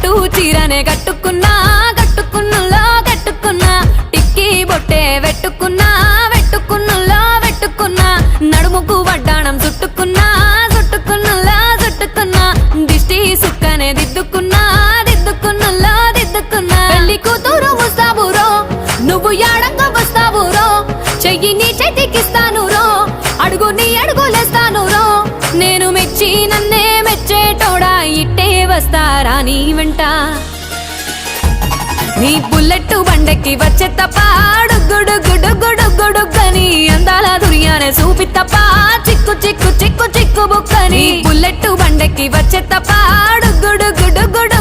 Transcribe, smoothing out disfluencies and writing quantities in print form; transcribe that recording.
పట్టు చీరనే కట్టుకున్నా కట్టుకున్నులో కట్టుకున్నా టిక్కీ బొట్టే వెట్టుకున్నా వెట్టుకున్నులో వెట్టుకున్నా నడుముకు వడ్డాణం చుట్టుకున్నా చుట్టుకున్నులో చుట్టుకున్నా దిష్టి సుక్కనే దిద్దుకున్నా దిద్దుకున్నులో దిద్దుకున్నా పెళ్లి కూతురు వస్తావురో నువ్వు యాడంగా వస్తావురో చెయ్యి నీ చేతికిస్తాను రో అడుగు నీ అడుగులేస్తాను రో నేను మెచ్చి నన్నే మెచ్చేటోడా ఇట్టే వస్తారా నీ వెంట నీ బుల్లెట్ బండెక్కి వచ్చే తప్ప గుడుగుడుగుడుగుడుగుడుగని అందాల దుర్యానే చూపి తప్ప చిక్కు చిక్కు చిక్కు చిక్కు బుక్కని బుల్లెట్ బండెక్కి వచ్చే తప్ప గుడుగుడుగుడుగుడు